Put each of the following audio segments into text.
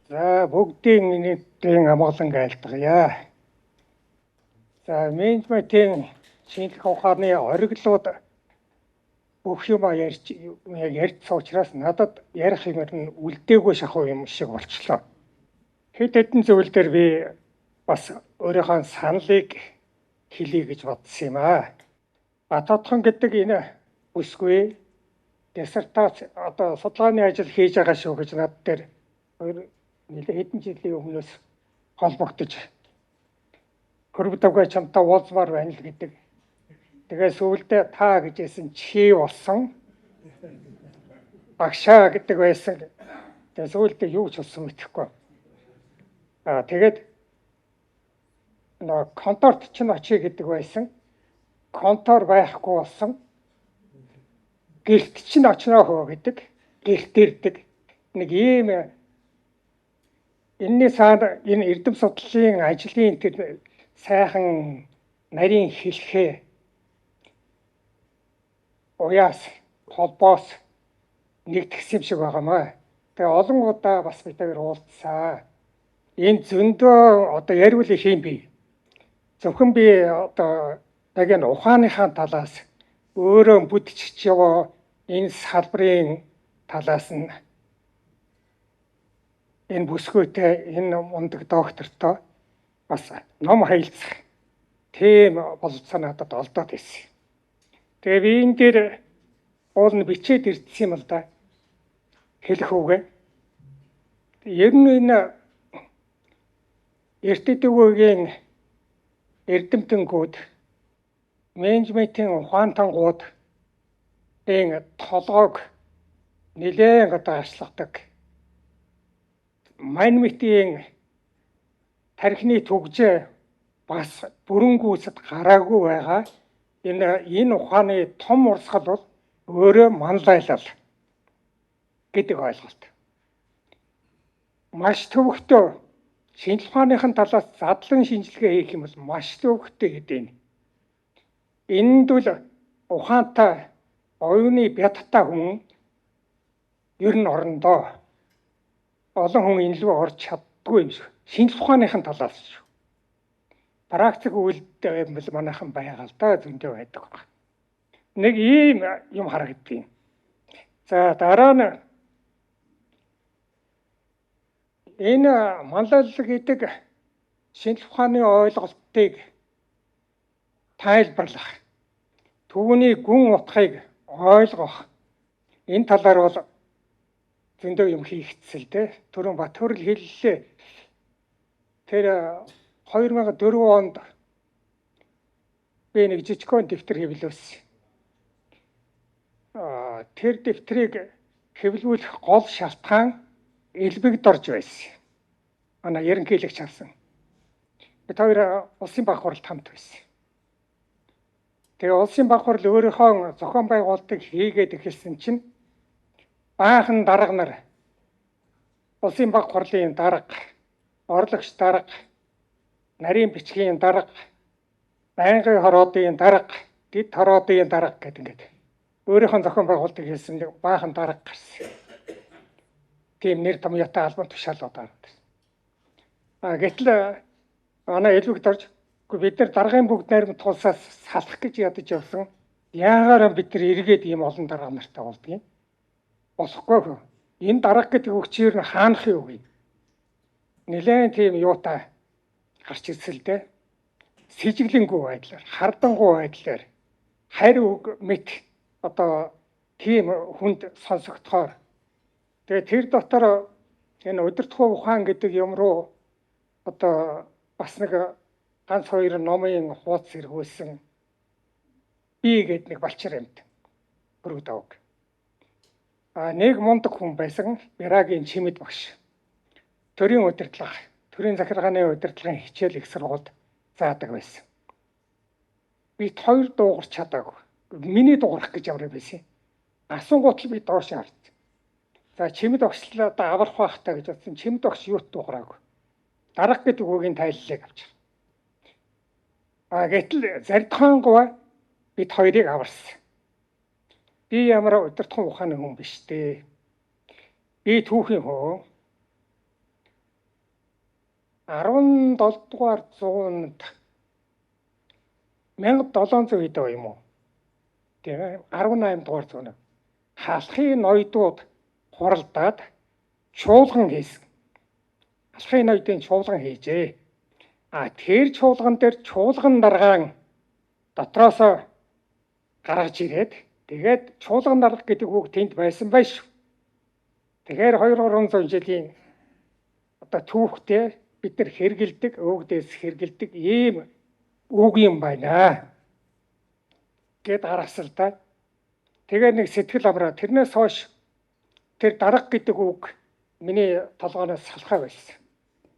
За бүгдийн нийтийн амгалан айлтгая. За менежментийн шинжлэх ухааны ориглууд бүх юм ярьж суучраас надад ярих юм нь үлдээгүй шахуу юм шиг болчлоо. Хэд хэдэн зүйл дээр би бас өөрийнхөө саналыг хэлье гэж бодсон юм аа. Батотхон гэдэг энэ бүсгүй диссертац одоо судалгааны ажил хийж байгаа шүү гэж над дээр хэдэн жилийн өмнөөс холбогдож хөрвдөгөө чамтай уулзмаар байна л гэдэг. Тэгээ сүүлдээ та гэжсэн чи болсон. Багшаа гэдэг байсан. Тэгээ сүүлдээ юу ч болсон мэдэхгүй. Тэгээд конторт ч очие гэдэг байсан. Контор байхгүй болсон. Гэрт чинь очноо хөө гэдэг. Гэрт ирдэг. Нэг ийм энэний цаана энэ эрдэм судлалын ажлын тэр сайхан нарийн хэлхээ уяас холбоос нэгтгэсэн юм шиг байгаамаа. Тэгээ олон удаа бас бидээр уулзсан. Энэ зөндөө одоо ярил хийм би. Зөвхөн би одоо яг энэ ухааныхаа талаас өөрөө бүдчиж яваа энэ салбарын талаас нь энэ бүсгүйтэй энэ мундаг доктортой бас ном хаилцах тийм болцоо надад олдоод ирсэн. Тэгээ би энэ дээр уулна бичээд ирсэн юм л да. Хэлэх үгээ. Ер нь энэ эрдэдүгөөгийн эрдэмтэнгүүд менежментийн ухаантангууд энэ толгойг нэлээд одоо ашигладаг. Майнмитийн тархины түгжээ бас бүрэн гүйцэд гараагүй байгаа. Энэ ухааны том урсгал бол өөрөө манлайлал гэдэг ойлголт. Маш төвөгтэй шинжлэх ухааныхын талаас задлан шинжилгээ хийх юм бол маш төвөгтэй гэдэг юм. Энд бол ухаантай оюуны бядтай хүн ер нь орондоо олон хүн энэ лөө орж чаддгүй юм шиг. Шинжлэх ухааныхын талаас шүү. Практик үйлдэл бол манайхан байгаа л да зөндөө байдаг байна. Нэг ийм юм харагддаг. За дараа нь энэ манлайлал гэдэг шинжлэх ухааны ойлголтыг тайлбарлах, түүний гүн утгыг ойлгох энэ талаар бол зөндөө юм хийгдсэн л дээ. Түрүүн Батхөрл хэллээ. Тэр 2004 онд би нэг жижигхэн дэвтэр хэвлүүлсэн. Тэр дэвтрийг хэвлүүлэх гол шалтгаан элбэгдорж байсан. Манай ерөнхийлөгч авсан. Бид хоёр улсын баг хурлд хамт байсан. Тэгээ улсын баг хурл өөрийнхөө зохион байгуулалтыг хийгээд эхэлсэн чинь баахан дарга нар улсын баг хурлын дарга, орлогч дарга, нарийн бичгийн дарга, байнгын хороодын дарга, дэд хороодын дарга гэдэг ингээд өөрийнхөө зохион байгуулалтыг хийсэн баахан дарга гарсан. Тийм нэр томьёотой албан тушаалууд гардаг. Гэтэл манай элбэгдорж бид нар даргын бүгд найрамд тулсаас салах гэж ядаж явсан. Яагаар бид нар эргээд ийм олон дарга нартай болдгийг болохгүй. Энэ дарга гэдэг өгчээр нь хаанах юу вэ? Нэлээд тийм юутай гарч ирсэн л дээ. Сэжиглэнгүй байдлаар, хардангуй байдлаар харь үг мэт одоо тийм хүнд сонсогдохоор тэгээ тэр дотор энэ удирдах ухаан гэдэг юм руу одоо бас нэг ганц хоёр номын хуудас иргүүлсэн би гэдэг нэг балчир юмт хөргөдөг. Нэг мундаг хүн байсан Бярагийн Чимэд багш. Төрийн удирдлага, төрийн захиргааны удирдлагын хичээл их сургуульд заадаг байсан. Би хоёр дуугарч чадаагүй. Миний дуугарах гэж явраа байсан. Асуунгууд би доош харж. За Чимэд багшлаа да аврах байхтаа гэж бодсон. Чимэд багш юут дуугараагүй. Дарга гэдэг үгийн тайллыг авчих. Гэтэл Зардхангуй бид хоёрыг аварсан. Би ямар удирдах ухааны хүн биш дээ. Би түүхийн хөө. 17 дугаар зуунд 1700 хэд вэ юм уу? Тэгээ 18 дугаар зуунд халахын ноёдууд хуралдаад чуулган хийсэн. Халахын ноёдын чуулган хийжээ. Тэр чуулган дээр чуулган даргаан дотроос гаргаж ирээд тэгээд чуулган дарга гэдэг үг тэнд байсан байж. Тэгэхээр 200-300 жилийн одоо түүхтэй бид нар хэргэлдэг, өвгдөөс хэргэлдэг ийм үг юм байна гэд гаргасан л да. Тэгээ нэг сэтгэл амраа тэрнээс хойш тэр дарга гэдэг үг миний толгоноос салхаа байсан.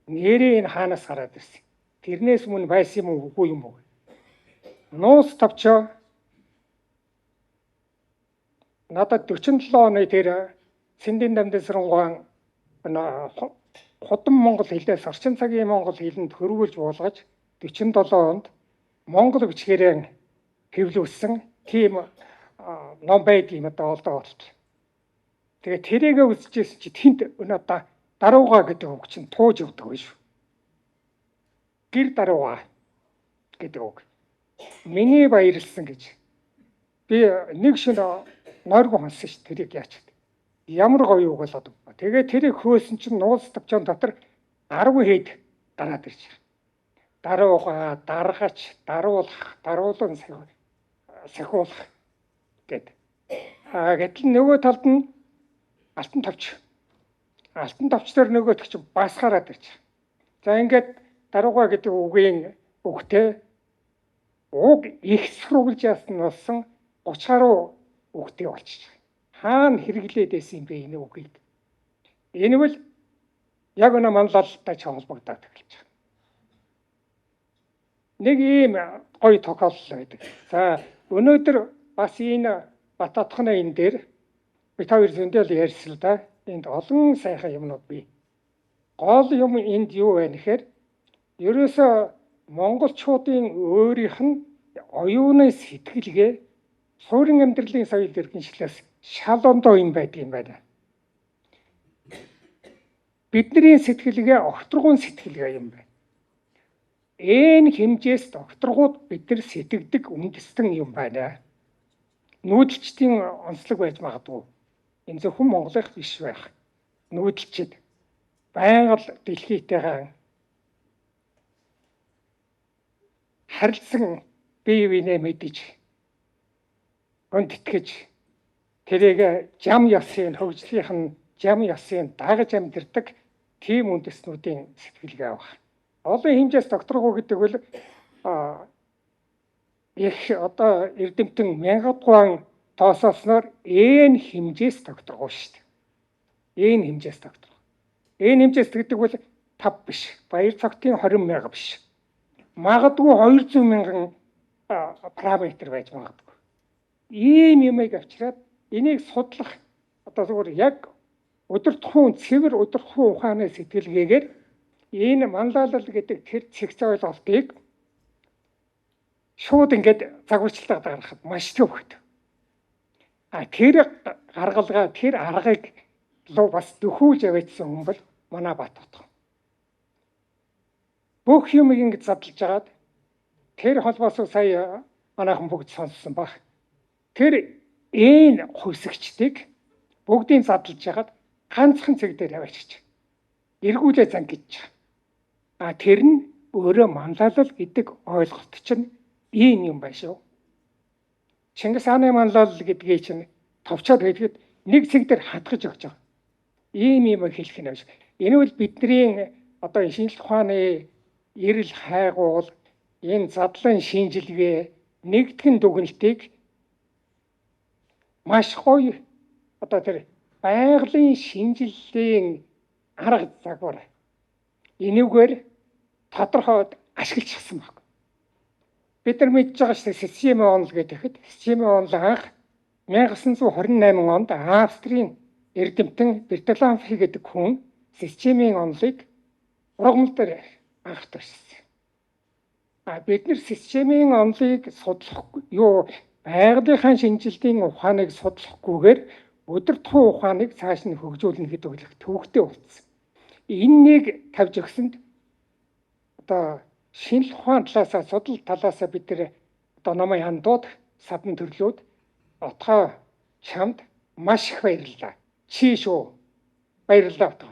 Нэрээ энэ хаанаас гараад ирсэн? Тэрнээс мөн байсан юм үгүй юм уу? Нуус тавчоо надад 47 оны тэр Сэндийн Дамдасрангуан худам монгол хэлээс орчин цагийн монгол хэлэнд хөрвүүлж буулгаж 47 онд монгол бичгээрээ хэвлүүлсэн тийм ном байдаг юм одоо олдоо болт. Тэгээ тэрийгэ үзчихсэн чи тэнд өнөө дарууга гэдэг үг чинь тууж өгдөг байж. Гэр дарууга гэдэг үг. Миний баярлсан гэж. Би нэг шөнө нойргоо хонсон ш тэрийг яач. Ямар гоё үг болоод. Тэгээ тэрийг хөөсөн чинь нууц тавчаан дотор 10 хэд гараад ирж байна. Дарууга, даргач, даруулах, даруулан сахиулах гэд. Гэтэл нөгөө талд нь алтан тавч. Алтан тавч дээр нөгөөт чинь бас гараад ирж байна. За ингээд дарууга гэдэг үгийн үгтэй уг их сурвалж яасан болсон 30 гаруй үгтэй болчих. Хаана хэрэглээд байсан юм бэ энэ үгийг? Энэ бол яг өнөө манлайлалтай ч холбогдоод эхэлж байна. Нэг ийм гоё тохиолдол байдаг. За өнөөдөр бас энэ Бататхны энэ дээр бид хоёр зөндөл ярьсан л да. Энд олон сайхан юмнууд бий. Гол юм энд юу вэ гэхээр ерөөсөө монголчуудын өөрийнх нь оюуны сэтгэлгээ суурин амьдралын соёл иргэншлээс шал ондоо юм байдаг юм байна. Бидний сэтгэлгээ огторгуун сэтгэлгээ юм байна. Энэ хэмжээс докторгууд бид нар сэтгэдэг үндэстэн юм байна. Нүүдэлчдийн онцлог байж магадгүй. Энэ зөвхөн монголынх биш байх. Нүүдэлчд байнга л дэлхийтэйгээ харилцсан бие биенээ мэдэж гонтгэж тэрийг жам ясын хөгжлийнх нь жам ясын дагаж амьдэрдэг тийм үндэстнүүдийн сэтгэлгээ авах. Олон хэмжээс докторгуу гэдэг бол их одоо эрдэмтэн мянгадугаан тоосоосноор энэ хэмжээс докторгуу шүү дээ. Энэ хэмжээс доктор. Энэ хэмжээс гэдэг бол 5 биш. Баяр цогтын 20,000 биш. Магадгүй 200,000 параметр байж магадгүй. Ийм юмыг авчираад энийг судлах одоо зөвхөн яг удирдахуун цэвэр удирдахуун ухааны сэтгэлгээгээр энэ манлайлал гэдэг тэр цэгц ойлголтыг шууд ингээд загварчлалтад гаргахад маш төвхт. Тэр гаргалгаа тэр аргыг луу бас дөхүүлж авчихсан хүн бол манай Бататхан. Бүх юмыг ингэж задлж агаад тэр холбоос сая манайхан бүгд сонссон баг. Тэр энэ хувьсгчдыг бүгдийг задлж агаад ганцхан цэг дээр аваачиж эргүүлээ зангиж байгаа. Тэр нь өөрөө манлайлал гэдэг ойлголт чинь ийм юм байна шүү. Чингис хааны манлайлал гэдгийг чинь товчоод хэлэхэд нэг цэг дээр хатгаж өгч байгаа. Ийм юм хэлэх нь биш. Энэ бол бидний одоо шинжлэх ухааны эрэл хайгуул энэ задлан шинжилгээ нэгтгэн дүгнэлтийг маш гоё одоо тэр байгалийн шинжилгээний арга загвар энүүгээр тодорхойд ашиглчихсан баг. Бид нар мэдж байгаа шүү дээ системийн онол гэхэд системийн онол анх 1928 онд Австрийн эрдэмтэн Бертоломфи гэдэг хүн системийн онолыг ургамал дээр анх төрсөн. Бид нар системийн онолыг судлахгүй юу байгалийнхаа шинжилгээний ухааныг судлахгүйгээр удирдахуун ухааныг цааш нь хөгжүүлнэ гэдэг үлэх төвөгтэй болсон. Эннийг тавьж өгсөнд одоо шинжлэх ухааны талаас судал талаас бид нэр одоо намайг хандууд садан төрлүүд отгоо чамд маш их баярлалаа. Чи шүү. Баярлалаа.